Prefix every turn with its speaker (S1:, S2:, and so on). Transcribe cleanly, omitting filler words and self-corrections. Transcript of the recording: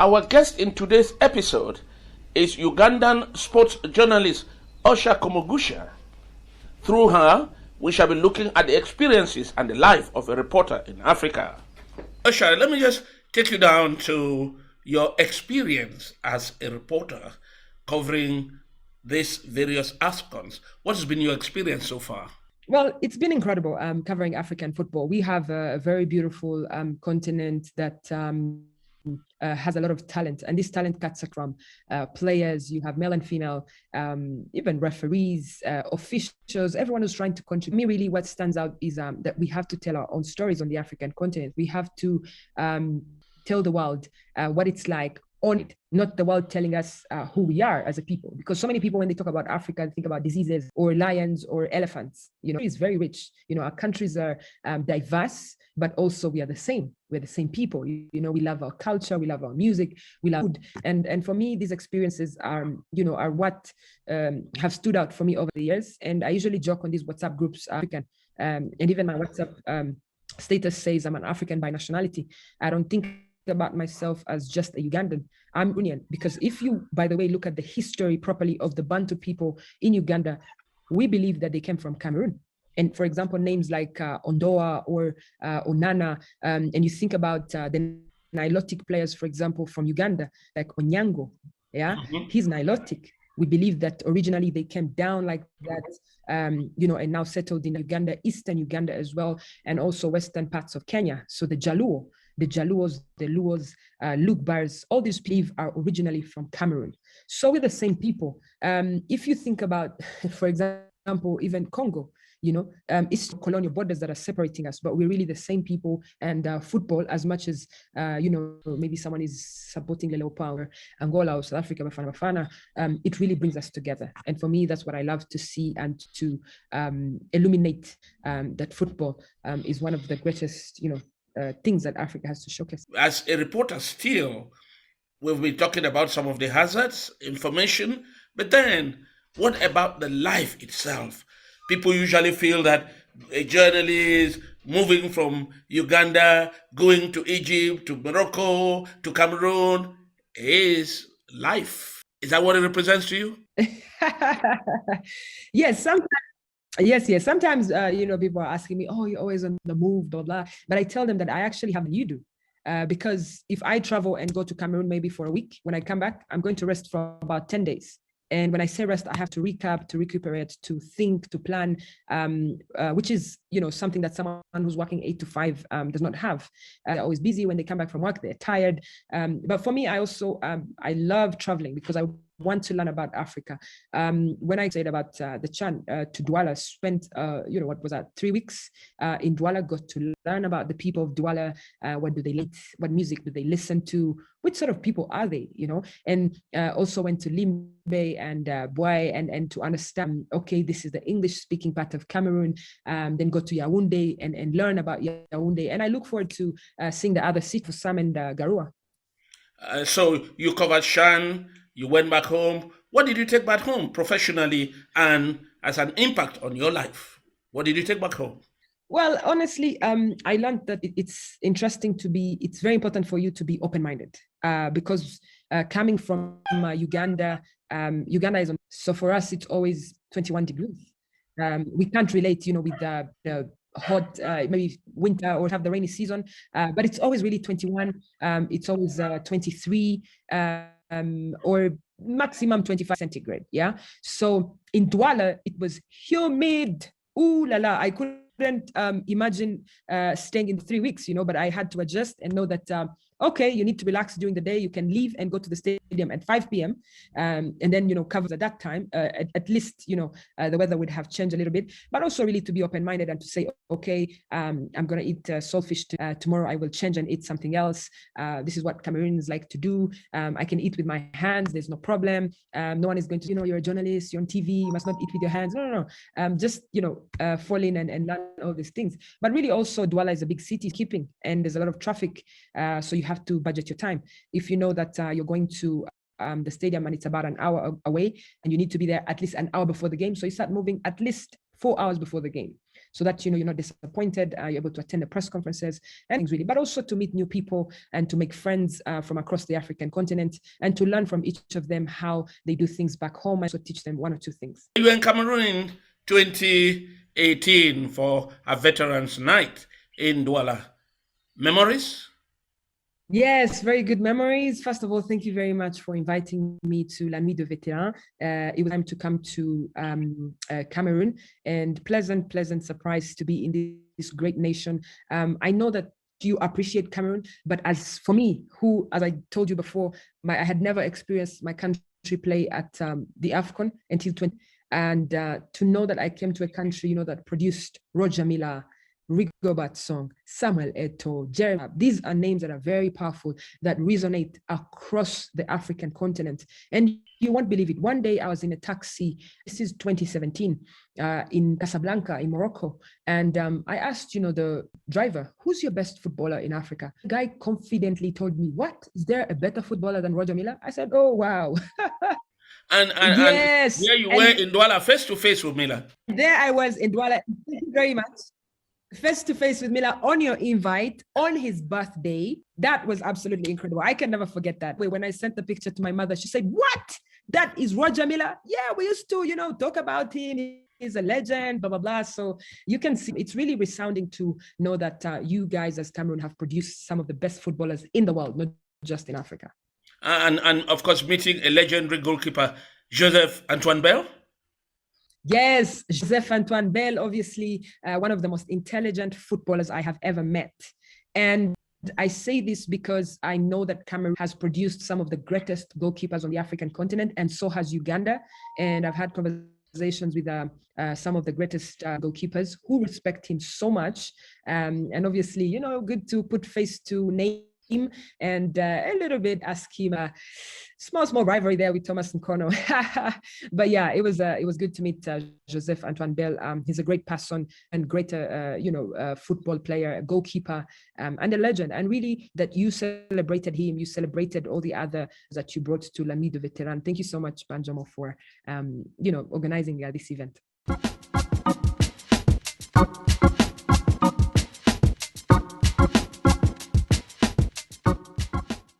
S1: Our guest in today's episode is Ugandan sports journalist Usher Komugisha. Through her, we shall be looking at the experiences and the life of a reporter in Africa. Usher, let me just take you down to your experience as a reporter covering these various AFCONs. What has been your experience so far?
S2: Well, it's been incredible covering African football. We have a very beautiful continent that has a lot of talent, and this talent cuts from players. You have male and female, even referees, officials, everyone who's trying to contribute. Me, really, what stands out is that we have to tell our own stories on the African continent. We have to tell the world what it's like on it, not the world telling us who we are as a people. Because so many people, when they talk about Africa, think about diseases or lions or elephants. It's very rich. Our countries are diverse, but also we are the same. We're the same people. We love our culture, we love our music, we love food. And for me, these experiences are what have stood out for me over the years. And I usually joke on these WhatsApp groups, African, and even my WhatsApp status says I'm an African by nationality. I don't think about myself as just a Ugandan. I'm Union, because if you, by the way, look at the history properly of the Bantu people in Uganda, we believe that they came from Cameroon. And for example, names like Ondoa or Onana, and you think about the Nilotic players, for example, from Uganda, like Onyango, he's Nilotic. We believe that originally they came down like that, and now settled in Uganda, Eastern Uganda as well, and also Western parts of Kenya. So the Jaluos, the Luos, Lugbars, all these people are originally from Cameroon. So we're the same people. If you think about, for example, even Congo, it's colonial borders that are separating us, but we're really the same people. And football, as much as, maybe someone is supporting Leopold or Angola or South Africa, Bafana, it really brings us together. And for me, that's what I love to see and to illuminate that football is one of the greatest, things that Africa has to showcase.
S1: As a reporter, still, we've been talking about some of the hazards, information, but then what about the life itself? People usually feel that a journalist moving from Uganda, going to Egypt, to Morocco, to Cameroon is life. Is that what it represents to you?
S2: Yes, sometimes. Yes. Sometimes, people are asking me, oh, you're always on the move, blah, blah. But I tell them that I actually have than you do. Because if I travel and go to Cameroon maybe for a week, when I come back, I'm going to rest for about 10 days. And when I say rest, I have to recap, to recuperate, to think, to plan, which is, something that someone who's working 8 to 5 does not have. They're always busy. When they come back from work, they're tired. But for me, I also, I love traveling because I want to learn about Africa. When I said about the Chan to Douala, spent, what was that, 3 weeks in Douala, got to learn about the people of Douala. What do they eat? What music do they listen to? Which sort of people are they, And also went to Limbe and Bouai and to understand, okay, this is the English-speaking part of Cameroon. Then go to Yaoundé and learn about Yaoundé. And I look forward to seeing the other cities, Sam and Garua.
S1: So you covered Shan, you went back home. What did you take back home professionally and as an impact on your life? What did you take back home?
S2: Well, honestly, I learned that it's very important for you to be open-minded because coming from Uganda, Uganda is so for us, it's always 21 degrees. We can't relate, with the hot, maybe winter or have the rainy season, but it's always really 21. It's always 23 or maximum 25 centigrade. Yeah. So in Douala, it was humid. Ooh la la. I couldn't imagine staying in 3 weeks, but I had to adjust and know that, okay, you need to relax during the day. You can leave and go to the stadium at 5 p.m. And then, cover at that time, at least, the weather would have changed a little bit, but also really to be open-minded and to say, okay, I'm going to eat saltfish tomorrow. I will change and eat something else. This is what Cameroonians like to do. I can eat with my hands. There's no problem. No one is going to, you're a journalist, you're on TV, you must not eat with your hands. No. Just, fall in and learn all these things. But really also Douala is a big city keeping, and there's a lot of traffic. So you have to budget your time. If you know that you're going to the stadium and it's about an hour away and you need to be there at least an hour before the game, so you start moving at least 4 hours before the game. so that, you're not disappointed. You're able to attend the press conferences and things really, but also to meet new people and to make friends from across the African continent and to learn from each of them how they do things back home, and so teach them one or two things.
S1: You were in Cameroon in 2018 for a Veterans Night in Douala. Memories?
S2: Yes, very good memories. First of all, thank you very much for inviting me to La Nuit de Vétérans. It was time to come to Cameroon, and pleasant surprise to be in this great nation. I know that you appreciate Cameroon, but as for me, who, as I told you before, I had never experienced my country play at the AFCON until 20. And to know that I came to a country, that produced Roger Milla, Rigobert Song, Samuel Eto'o, Jeremy. These are names that are very powerful, that resonate across the African continent. And you won't believe it. One day I was in a taxi, this is 2017, in Casablanca, in Morocco. And I asked, the driver, who's your best footballer in Africa? The guy confidently told me, what? Is there a better footballer than Roger Milla? I said, oh, wow.
S1: And
S2: Yes.
S1: here you were in Douala face to face with Milla.
S2: There I was in Douala. Thank you very much. Face to face with Milla on your invite on his birthday. That was absolutely incredible. I can never forget that. When I sent the picture to my mother, she said, what? That is Roger Milla? Yeah, we used to, talk about him. He's a legend, blah, blah, blah. So you can see it's really resounding to know that you guys as Cameroon have produced some of the best footballers in the world, not just in Africa.
S1: And of course, meeting a legendary goalkeeper, Joseph Antoine Bell.
S2: Yes, Joseph Antoine Bell, obviously one of the most intelligent footballers I have ever met. And I say this because I know that Cameroon has produced some of the greatest goalkeepers on the African continent, and so has Uganda. And I've had conversations with some of the greatest goalkeepers who respect him so much. And obviously, good to put face to name him and a little bit ask him a small rivalry there with Thomas Nkono. But yeah, it was good to meet Joseph Antoine Bell. He's a great person and great football player, a goalkeeper, and a legend. And really that you celebrated him, you celebrated all the others that you brought to La Nuit de Vétérans. Thank you so much, Banjamo, for organizing this event.